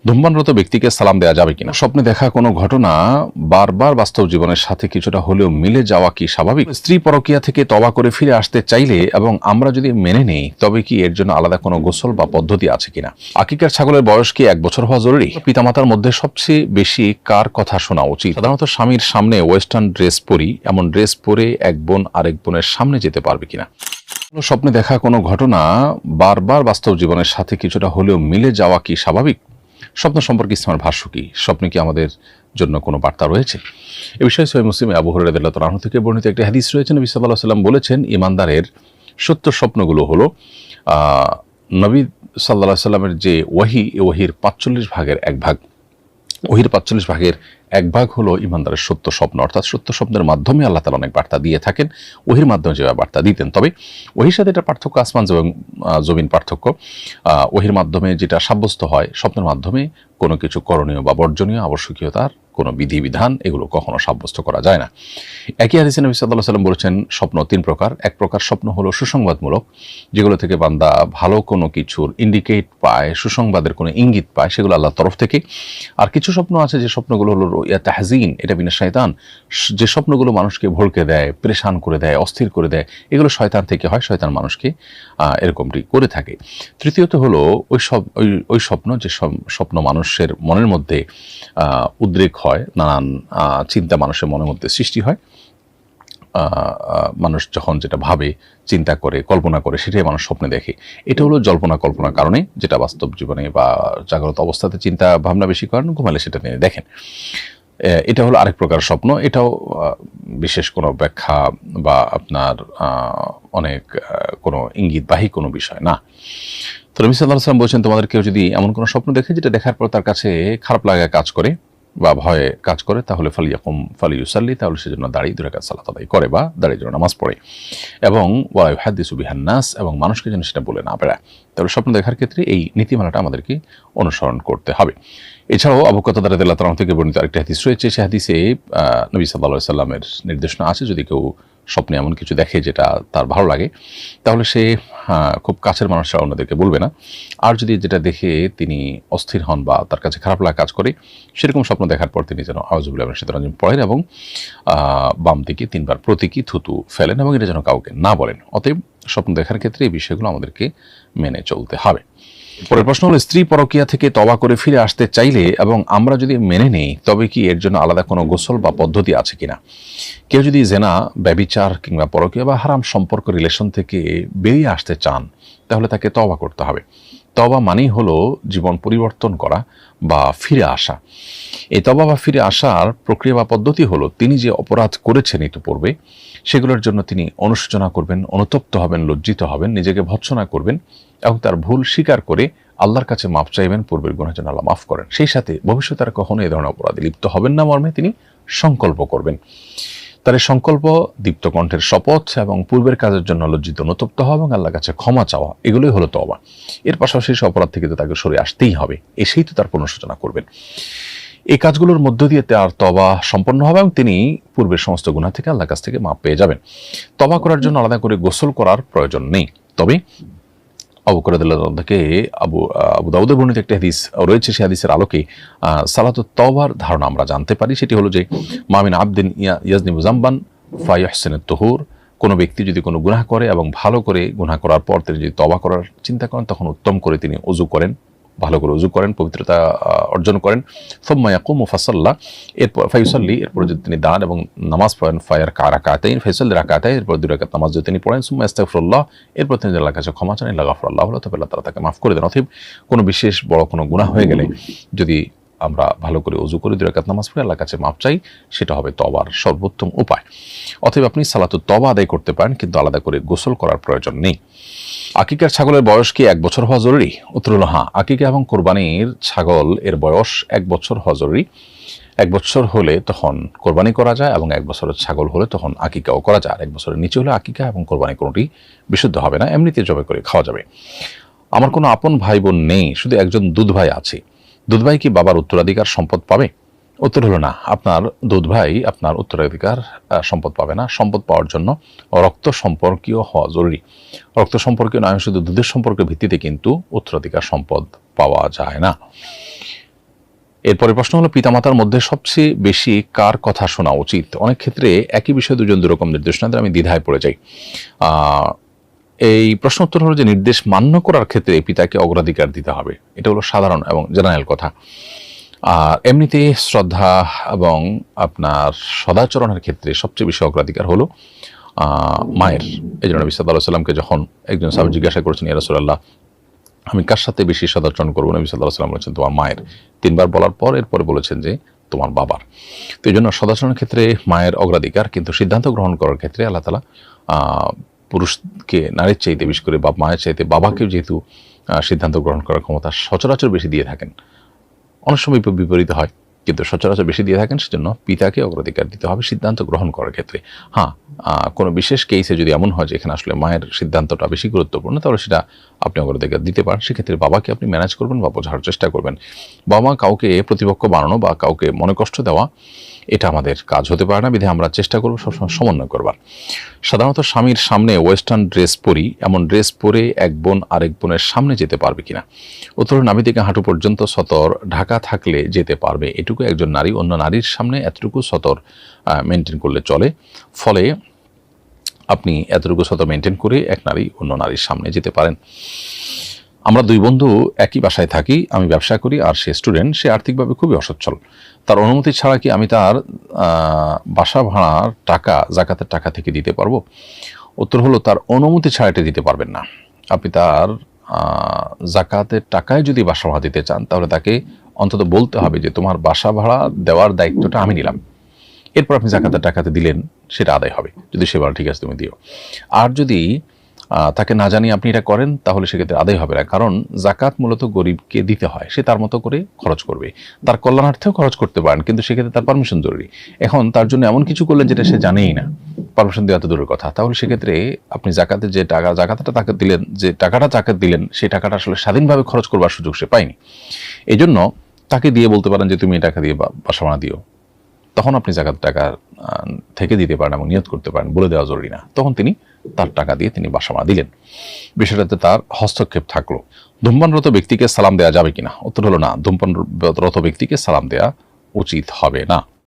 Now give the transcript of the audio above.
ধূমপানরত ব্যক্তিকে সালাম দেওয়া যাবে কিনা? স্বপ্নে দেখা কোনো ঘটনা বারবার বাস্তব জীবনের সাথে কিছুটা হলেও মিলে যাওয়া কি স্বাভাবিক? স্ত্রী পরকীয়া থেকে তওবা করে ফিরে আসতে চাইলে এবং আমরা যদি মেনে নেই, তবে কি এর জন্য আলাদা কোনো গোসল বা পদ্ধতি আছে কিনা? আকিকার ছাগলের বয়স কি 1 বছর হওয়া জরুরি? পিতামাতার মধ্যে সবচেয়ে বেশি কার কথা শোনা উচিত? সাধারণত স্বামীর সামনে ওয়েস্টার্ন ড্রেস পরি, এমন ড্রেস পরে এক বোন আরেক বোনের সামনে যেতে পারবে কিনা? স্বপ্নে দেখা কোনো ঘটনা বারবার বাস্তব জীবনের সাথে কিছুটা হলেও মিলে যাওয়া কি স্বাভাবিক? স্বপ্ন সম্পর্কে ইসলামের ভাষ্য কি? স্বপ্নে কি আমাদের জন্য কোনো বার্তা রয়েছে? এ বিষয়ে সহিহ মুসলিমে আবু হুরায়রা রাদিয়াল্লাহু আনহু থেকে বর্ণিত একটি হাদিস রয়েছে। নবী সাল্লাল্লাহু আলাইহি ওয়াসাল্লাম বলেছেন, ঈমানদারের সত্য স্বপ্নগুলো হলো নবী সাল্লাল্লাহু আলাইহি ওয়াসাল্লামের যে ওহী, এই ওহীর ৪৫ ভাগের 1 ভাগ। ওহীর ৪৫ ভাগের 1 ভাগ হলো ঈমানদারের সত্য স্বপ্ন, অর্থাৎ সত্য স্বপ্নের মাধ্যমে আল্লাহ তাআলা অনেক বার্তা দিয়ে থাকেন। ওহীর মাধ্যমে যেভাবে বার্তা দিতেন, তবে ওহীর সাথে এটা পার্থক্য আসমান এবং জমিন পার্থক্য। ওহীর মাধ্যমে যেটা সাব্যস্ত হয়, স্বপ্নের মাধ্যমে কোনো কিছু করণীয় বা বর্জনীয় আবশ্যকীয়তার কোনো বিধিবিধান এগুলো কখনো সাব্যস্ত করা যায় না। একই হাদিসে নবী সাল্লাল্লাহু আলাইহি ওয়াসাল্লাম বলেছেন, স্বপ্ন 3 প্রকার। এক প্রকার স্বপ্ন হলো সুসংবাদমূলক, যেগুলো থেকে বান্দা ভালো কোনো কিছুর ইন্ডিকেট পায়, সুসংবাদের কোনো ইঙ্গিত পায়, সেগুলো আল্লাহর তরফ থেকে। আর কিছু স্বপ্ন আছে যে স্বপ্নগুলো হলো রুইয়া তাহজিন, এটা মিনাশ শায়তান। যে স্বপ্নগুলো মানুষকে ভড়কে দেয়, পেরেশান করে দেয়, অস্থির করে দেয়, এগুলো শয়তান থেকে হয়, শয়তান মানুষকে এরকমটি করে থাকে। তৃতীয়ত হলো ওই স্বপ্ন, যে স্বপ্ন মানুষের মনের মধ্যে উদ্রেক হয়, নানান চিন্তা মানুষের মনের মধ্যে সৃষ্টি হয়। মানুষ যখন যেটা ভাবে, চিন্তা করে, কল্পনা করে, সেটাই মানুষ স্বপ্নে দেখে। এটা হলো জল্পনা কল্পনার কারণে, যেটা বাস্তব জীবনে বা জাগ্রত অবস্থাতে চিন্তা ভাবনা বেশি করেন, ঘুমালে সেটা নিয়ে দেখেন। এটা হলো আরেক প্রকার স্বপ্ন। এটাও বিশেষ কোনো ব্যাখ্যা বা আপনার অনেক কোনো ইঙ্গিতবাহী কোনো বিষয় না। তো নবী সাল্লাল্লাহু আলাইহি ওয়াসাল্লাম বলছেন, তোমাদের কেউ যদি এমন কোনো স্বপ্ন দেখে যেটা দেখার পর তার কাছে খারাপ লাগা কাজ করে বা ভয়ে কাজ করে, তাহলে ফালিইউসাল্লি, তাহলে সেজন্য দাঁড়িয়ে 2 রাকাত সালাত আদায় করে বা দাঁড়িয়ে জন্য নামাজ পড়ে, এবং ওয়া ইউহাদ্দিসু বিহান নাস, এবং মানুষকে যেন সেটা বলে না বেড়ায়। তাহলে স্বপ্ন দেখার ক্ষেত্রে এই নীতিমালাটা আমাদেরকে অনুসরণ করতে হবে। এছাড়াও আবু কাতাদা রাদিয়াল্লাহু তাআলা থেকে বর্ণিত আরেকটি হাদিস রয়েছে। সেই হাদিসে নবী সাল্লাল্লাহু আলাইহি ওয়াসাল্লামের নির্দেশনা আছে, যদি কেউ স্বপ্নে এমন কিছু দেখে যেটা তার ভালো লাগে, তাহলে সে খুব কাছের মানুষ ছাড়া অন্যদেরকে বলবে না। আর যদি যেটা দেখে তিনি অস্থির হন বা তার কাছে খারাপ লাগা কাজ করে, সেরকম স্বপ্ন দেখার পর তিনি যেন আউযু বিল্লাহি মিনাশ শাইতানির রাজিম পড়েন এবং বাম দিকে 3 বার প্রতীকী থুতু ফেলেন, এবং এটা যেন কাউকে না বলেন। অতএব স্বপ্ন দেখার ক্ষেত্রে এই বিষয়গুলো আমাদেরকে মেনে চলতে হবে। পরের প্রশ্ন হলো, স্ত্রী পরকীয়া থেকে তওবা করে ফিরে আসতে চাইলে এবং আমরা যদি মেনে নেই, তবে কি এর জন্য আলাদা কোনো গোসল বা পদ্ধতি আছে কিনা? কেউ যদি জেনা, ব্যভিচার কিংবা পরকীয়া বা হারাম সম্পর্ক, রিলেশন থেকে বেরিয়ে আসতে চান, তাহলে তাকে তওবা করতে হবে। তওবা মানেই হলো জীবন পরিবর্তন করা বা ফিরে আসা। এই তওবা বা ফিরে আসার প্রক্রিয়া বা পদ্ধতি হলো, তিনি যে অপরাধ করেছেন ইতিপূর্বে, সেগুলোর জন্য তিনি অনুশোচনা করবেন, অনুতপ্ত হবেন, লজ্জিত হবেন, নিজেকে ভৎসনা করবেন এবং তার ভুল স্বীকার করে আল্লাহর কাছে মাফ চাইবেন, পূর্বের গুনাহের জন্য আল্লাহ মাফ করেন। সেই সাথে ভবিষ্যতে আর কখনো এই ধরনের অপরাধে লিপ্ত হবেন না মর্মে তিনি সংকল্প করবেন। তার এই সংকল্প, দীপ্ত কণ্ঠের শপথ এবং পূর্বের কাজের জন্য লজ্জিত, অনুতপ্ত হওয়া এবং আল্লাহর কাছে ক্ষমা চাওয়া, এগুলোই হলো তওবা। এর পাশাপাশি অপরাধ থেকে তো তাকে সরে আসতেই হবে, এসেই তো তার পুনঃসূচনা করবেন। এই কাজগুলোর মধ্য দিয়ে তার তওবা সম্পন্ন হবে এবং তিনি পূর্বের সমস্ত গুনাহ থেকে আল্লাহর কাছ থেকে মাপ পেয়ে যাবেন। তওবা করার জন্য আলাদা করে গোসল করার প্রয়োজন নেই। তবে আবু হুরায়রা রাদিয়াল্লাহু আনহু থেকে আবু দাউদের বর্ণিত একটি হাদিস রয়েছে। সেই হাদিসের আলোকে সালাতুত তওবার ধারণা আমরা জানতে পারি। সেটি হলো যে, মা মিন আবদিন ইয়াজনিবু যামবান ফায়াহসিনুত তুহুর, কোনো ব্যক্তি যদি কোনো গুনাহ করে এবং ভালো করে গুনাহ করার পর তিনি যদি তওবা করার চিন্তা করেন, তখন উত্তম করে তিনি ওযু করেন, ভালো করে ওযু করেন, পবিত্রতা অর্জন করেন। সুম্মা ইয়াকুমু ফাসাল্লা, এরপর ফায়ুসাল্লি, এরপর যদি তিনি দাঁড়ান এবং নামাজ পড়েন, রাকাতাইন ফায়ুসাল্লি রাকাতাইন, এরপর 2 রাকাত নামাজ যদি তিনি পড়েন, সুম্মা আস্তাগফিরুল্লাহ, এরপর তিনি আল্লাহর কাছে ক্ষমা চান, ইল্লা গাফারাল্লাহু লাহু, তবে আল্লাহ তাআলা তাকে মাফ করে দেন। অতএব কোনো বিশেষ বড় কোনো গুনাহ হয়ে গেলে যদি আমরা ভালো করে ওযু করে 2 রাকাত নামাজ পড়ে আল্লাহর কাছে মাফ চাই, সেটা হবে তওবার সর্বোত্তম উপায়। অতএব আপনি সালাতুত তওবা আদায় করতে পারেন, কিন্তু আলাদা করে গোসল করার প্রয়োজন নেই। আকিকার ছাগলের বয়স কি 1 বছর হওয়া জরুরি? উত্তর হলো হ্যাঁ। আকিকা এবং কোরবানির ছাগল এর বয়স 1 বছর হওয়া জরুরি। 1 বছর হলে তখন কোরবানি করা যায়, এবং 1 বছরের ছাগল হলে তখন আকিকাও করা যায়। আর 1 বছরের নিচে হলে আকিকা এবং কোরবানি কোনোটি বিশুদ্ধ হবে না, এমনিতে জবাই করে খাওয়া যাবে। আমার কোনো আপন ভাই বোন নেই, শুধু একজন দুধ ভাই আছে। দুধ ভাই কি বাবার উত্তরাধিকার সম্পদ পাবে? উত্তর হলো না, আপনার দুধ ভাই আপনার উত্তরাধিকার সম্পদ পাবে না। সম্পদ পাওয়ার জন্য রক্ত সম্পর্কীয় হওয়া জরুরি। রক্ত সম্পর্কীয় নয়, শুধু দুধের সম্পর্কের ভিত্তিতে কিন্তু উত্তরাধিকার সম্পদ পাওয়া যায় না। এরপরে প্রশ্ন হলো, পিতামাতার মধ্যে সবচেয়ে বেশি কার কথা শোনা উচিত? অনেক ক্ষেত্রে একই বিষয়ে দুজন দুরকম নির্দেশ না দিলে আমি দ্বিধায় পড়ে যাই। এই প্রশ্ন উত্তর হলো যে নির্দেশ মান্য করার ক্ষেত্রে পিতাকে অগ্রাধিকার দিতে হবে, এটা হলো সাধারণ এবং জেনারেল কথা। আর এমনিতে শ্রদ্ধা এবং আপনার সদাচরণের ক্ষেত্রে সবচেয়ে বেশি অগ্রাধিকার হলো মায়ের। এই জন্য নবী সাল্লাল্লাহু আলাইহি সাল্লামকে যখন একজন সাহাবী জিজ্ঞাসা করেছেন, ইয়া রাসূলুল্লাহ, আমি কার সাথে বেশি সদাচরণ করবো? নবী সাল্লাল্লাহু আলাইহি সাল্লাম বলেছেন, তোমার মায়ের। 3 বার বলার পর এরপরে বলেছেন যে তোমার বাবার। তো এই জন্য সদাচরণের ক্ষেত্রে মায়ের অগ্রাধিকার, কিন্তু সিদ্ধান্ত গ্রহণ করার ক্ষেত্রে আল্লাহ তাআলা পুরুষকে নারীর চাইতে, বিশেষ করে মায়ের চাইতে বাবাকেও যেহেতু সিদ্ধান্ত গ্রহণ করার ক্ষমতা সচরাচর বেশি দিয়ে থাকেন, অনেক সময় বিপরীত হয় কিন্তু সচরাচর বেশি দিয়ে থাকেন, সেজন্য পিতাকে অগ্রাধিকার দিতে হবে সিদ্ধান্ত গ্রহণ করার ক্ষেত্রে। হ্যাঁ, কোনো বিশেষ কেসে যদি এমন হয় যে এখানে আসলে মায়ের সিদ্ধান্তটা বেশি গুরুত্বপূর্ণ, তাহলে সেটা আপনি অগ্রাধিকার দিতে পারেন। সেক্ষেত্রে বাবাকে আপনি ম্যানেজ করবেন বা বোঝার চেষ্টা করবেন। বাবা মা কাউকে প্রতিপক্ষ বানানো বা কাউকে মনে কষ্ট দেওয়া, এটা আমাদের কাজ হতে পারে না, বিধে আমরা চেষ্টা করবো সবসময় সমন্বয় করবার। সাধারণত স্বামীর সামনে ওয়েস্টার্ন ড্রেস পরি, এমন ড্রেস পরে এক বোন আরেক বোনের সামনে যেতে পারবে কিনা? উত্তর, নাভি থেকে হাঁটু পর্যন্ত সতর ঢাকা থাকলে যেতে পারবে। এটুকু একজন নারী অন্য নারীর সামনে এতটুকু সতর মেনটেন করলে চলে। ফলে আপনি এতটুকু সতর মেনটেন করে এক নারী অন্য নারীর সামনে যেতে পারেন। আমরা 2 বন্ধু একই বাসায় থাকি, আমি ব্যবসা করি আর সে স্টুডেন্ট। সে আর্থিকভাবে খুবই অসচ্ছল। তার অনুমতি ছাড়া কি আমি তার বাসা ভাড়ার টাকা যাকাতের টাকা থেকে দিতে পারবো? উত্তর হলো, তার অনুমতি ছাড়া এটা দিতে পারবেন না। আপনি তার যাকাতের টাকায় যদি বাসা ভাড়া দিতে চান, তাহলে তাকে অন্তত বলতে হবে যে তোমার বাসা ভাড়া দেওয়ার দায়িত্বটা আমি নিলাম। এরপর আপনি যাকাতের টাকাতে দিলেন, সেটা আদায় হবে। যদি সে বলে ঠিক আছে তুমি দিও। আর যদি তাকে না জানিয়ে আপনি এটা করেন, তাহলে সেক্ষেত্রে আদায় হবে না। কারণ জাকাত মূলত গরিবকে দিতে হয়, সে তার মতো করে খরচ করবে। তার কল্যাণার্থেও খরচ করতে পারেন, কিন্তু সেক্ষেত্রে তার পারমিশন জরুরি। এখন তার জন্য এমন কিছু করলেন যেটা সে জানেই না, পারমিশন দেওয়া তো দূরের কথা, তাহলে সেক্ষেত্রে আপনি জাকাতের যে টাকা, জাকাতটা তাকে দিলেন, যে টাকাটা জাকাত দিলেন, সেই টাকাটা আসলে স্বাধীনভাবে খরচ করবার সুযোগ সে পায়নি। এই জন্য তাকে দিয়ে বলতে পারেন যে তুমি এই টাকা দিয়ে বাসা ভাড়া দিও। তখন আপনি জাকাত টাকা থেকে দিতে পারেন এবং নিয়ত করতে পারেন, বলে দেওয়া জরুরি না। তখন তিনি তার টাকা দিয়ে তিনি বাসা ভাড়া দিলেন, বিষয়টাতে তার হস্তক্ষেপ থাকলো। ধূমপানরত ব্যক্তিকে সালাম দেওয়া যাবে কিনা? উত্তর হলো না, ধূমপানরত ব্যক্তিকে সালাম দেওয়া উচিত হবে না।